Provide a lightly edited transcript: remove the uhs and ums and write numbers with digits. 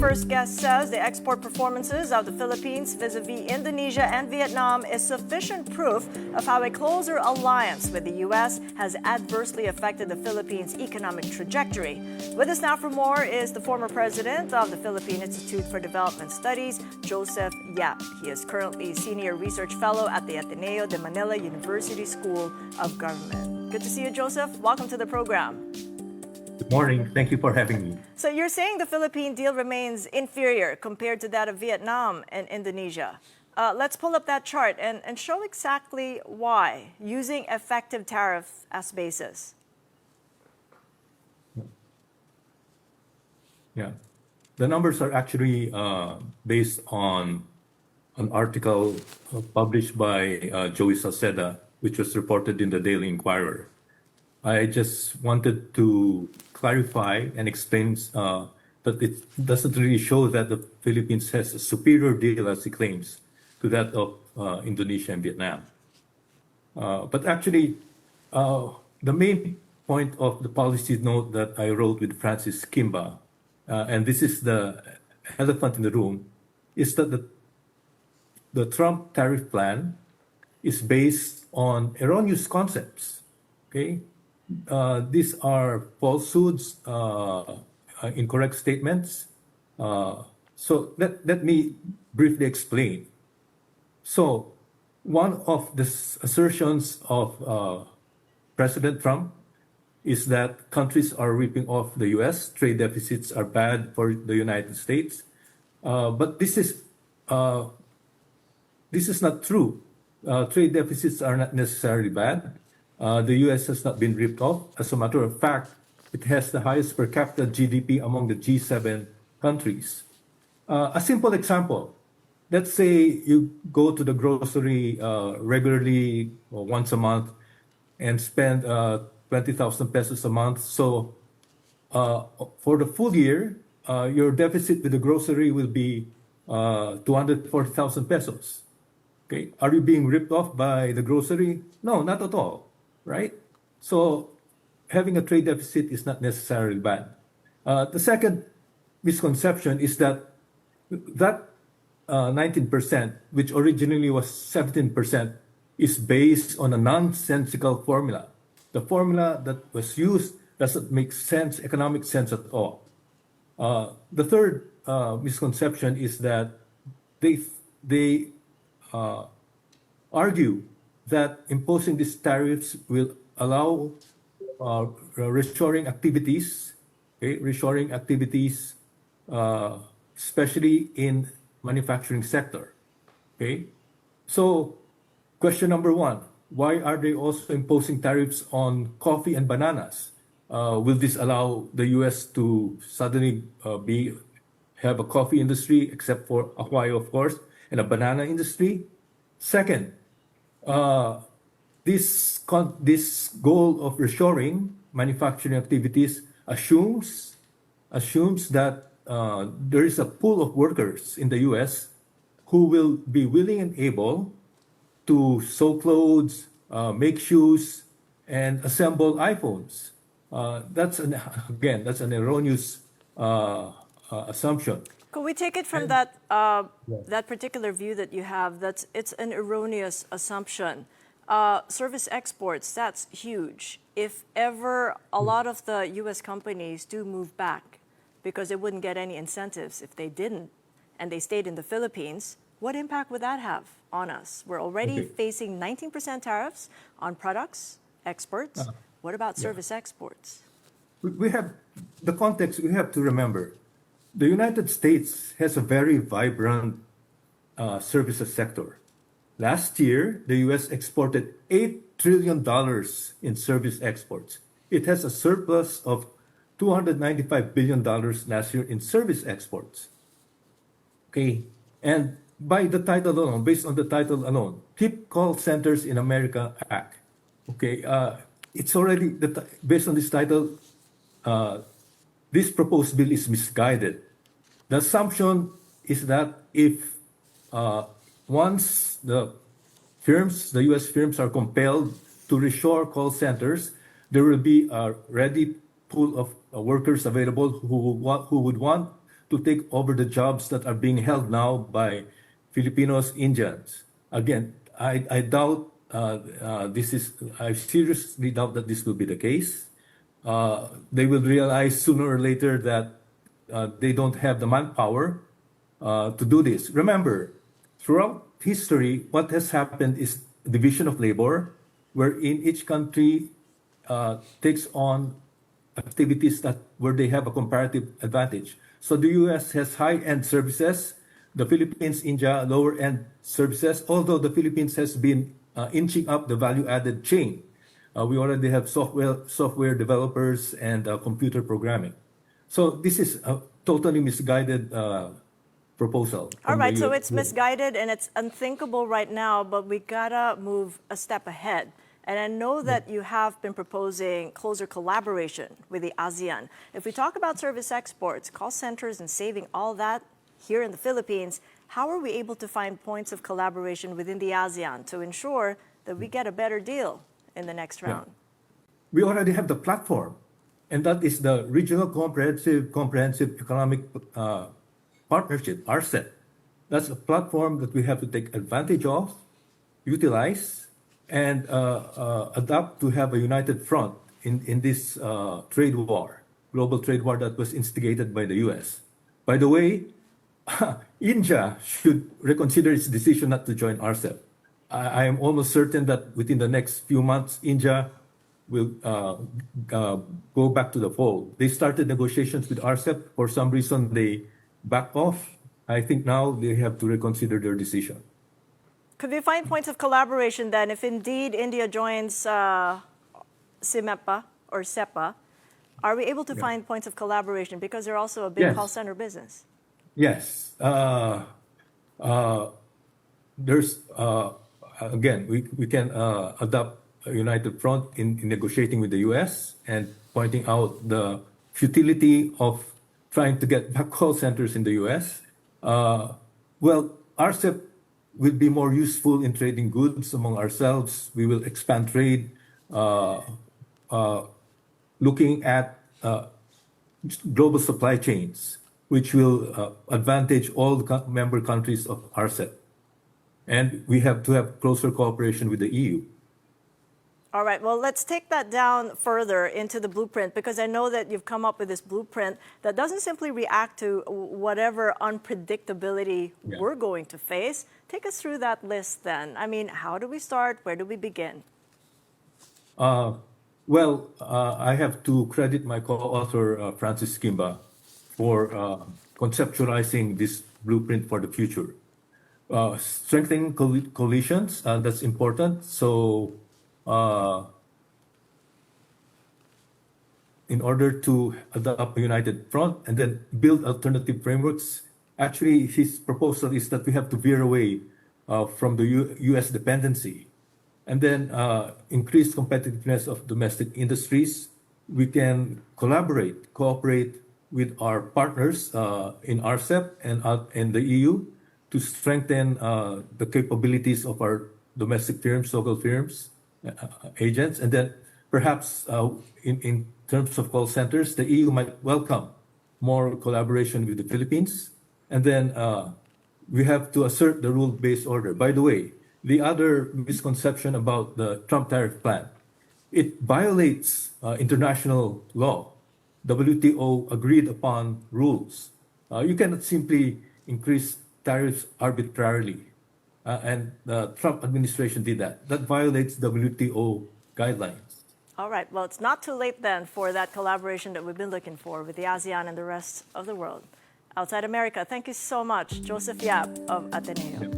first guest says the export performances of the Philippines vis-a-vis Indonesia and Vietnam is sufficient proof of how a closer alliance with the U.S. has adversely affected the Philippines' economic trajectory. With us now for more is the former president of the Philippine Institute for Development Studies, Josef Yap. He is currently Senior Research Fellow at the Ateneo de Manila University School of Government. Good to see you, Joseph. Welcome to the program. Good morning. Thank you for having me. So you're saying the Philippine deal remains inferior compared to that of Vietnam and Indonesia. Let's pull up that chart and show exactly why, using effective tariff as basis. Yeah. The numbers are actually based on an article published by Joey Salceda, which was reported in the Daily Inquirer. I just wanted to clarify and explain that it doesn't really show that the Philippines has a superior deal, as he claims, to that of Indonesia and Vietnam. But actually, the main point of the policy note that I wrote with Francis Kimba, and this is the elephant in the room, is that the Trump tariff plan is based on erroneous concepts. Okay? These are falsehoods, incorrect statements. So let me briefly explain. So one of the assertions of President Trump is that countries are ripping off the U.S. Trade deficits are bad for the United States. But this is not true. Trade deficits are not necessarily bad. The U.S. has not been ripped off. As a matter of fact, it has the highest per capita GDP among the G7 countries. A simple example, let's say you go to the grocery regularly or once a month and spend 20,000 pesos a month. So for the full year, your deficit with the grocery will be 240,000 pesos. Okay, are you being ripped off by the grocery? No, not at all. Right? So having a trade deficit is not necessarily bad. The second misconception is that 19%, which originally was 17%, is based on a nonsensical formula. The formula that was used doesn't make sense, economic sense at all. The third misconception is that they argue that imposing these tariffs will allow reshoring activities, especially in manufacturing sector. Okay, so question number one: why are they also imposing tariffs on coffee and bananas? Will this allow the U.S. to suddenly have a coffee industry, except for Hawaii, of course, and a banana industry? Second, this goal of reshoring manufacturing activities assumes that there is a pool of workers in the U.S. who will be willing and able to sew clothes, make shoes, and assemble iPhones. That's an erroneous assumption. Could we take it from that particular view that you have, that it's an erroneous assumption? Service exports, that's huge. If ever a lot of the U.S. companies do move back because they wouldn't get any incentives if they didn't, and they stayed in the Philippines, what impact would that have on us? We're already facing 19% tariffs on products, exports. What about service exports? We have the context we have to remember. The United States has a very vibrant services sector. Last year, the U.S. exported $8 trillion in service exports. It has a surplus of $295 billion last year in service exports. Okay, and by the title alone, based on the title alone, Keep Call Centers in America Act. Okay, it's already, based on this title, this proposed bill is misguided. The assumption is that if once the U.S. firms are compelled to reshore call centers, there will be a ready pool of workers available who would want to take over the jobs that are being held now by Filipinos, Indians. Again, I doubt I seriously doubt that this will be the case. They will realize sooner or later that they don't have the manpower to do this. Remember, throughout history, what has happened is division of labor, wherein each country takes on activities that where they have a comparative advantage. So the U.S. has high-end services, the Philippines, India, lower-end services. Although the Philippines has been inching up the value-added chain, we already have software developers and computer programming. So this is a totally misguided proposal. All from right, the so U- it's misguided and it's unthinkable right now, but we gotta move a step ahead. And I know that you have been proposing closer collaboration with the ASEAN. If we talk about service exports, call centers, and saving all that here in the Philippines, how are we able to find points of collaboration within the ASEAN to ensure that we get a better deal in the next round? We already have the platform, and that is the Regional Comprehensive Economic Partnership, RCEP. That's a platform that we have to take advantage of, utilize, and adapt to have a united front in this global trade war that was instigated by the US. By the way, India should reconsider its decision not to join RCEP. I am almost certain that within the next few months, India will go back to the fold. They started negotiations with RCEP. For some reason, they backed off. I think now they have to reconsider their decision. Could we find points of collaboration then if indeed India joins CIMEPA or SEPA? Are we able to find points of collaboration because they're also a big Yes. call center business? Yes. There's again, we can adopt a united front in negotiating with the U.S. and pointing out the futility of trying to get back call centers in the U.S. Well, RCEP will be more useful in trading goods among ourselves. We will expand trade, looking at global supply chains, which will advantage all the member countries of RCEP. And we have to have closer cooperation with the EU. All right, well, let's take that down further into the blueprint because I know that you've come up with this blueprint that doesn't simply react to whatever unpredictability we're going to face. Take us through that list then. I mean, how do we start? Where do we begin? Well, I have to credit my co-author, Francis Kimba, for conceptualizing this blueprint for the future. Strengthening coalitions, that's important. So in order to adopt a united front and then build alternative frameworks, actually his proposal is that we have to veer away from the US dependency and then increase competitiveness of domestic industries. We can cooperate with our partners in RCEP and in the EU to strengthen the capabilities of our domestic firms, local firms, agents, and then perhaps in terms of call centers, the EU might welcome more collaboration with the Philippines, and then we have to assert the rule-based order. By the way, the other misconception about the Trump tariff plan, it violates international law, WTO agreed upon rules. You cannot simply increase tariffs arbitrarily. And the Trump administration did that. That violates WTO guidelines. All right, well, it's not too late then for that collaboration that we've been looking for with the ASEAN and the rest of the world. Outside America, thank you so much, Josef Yap of Ateneo.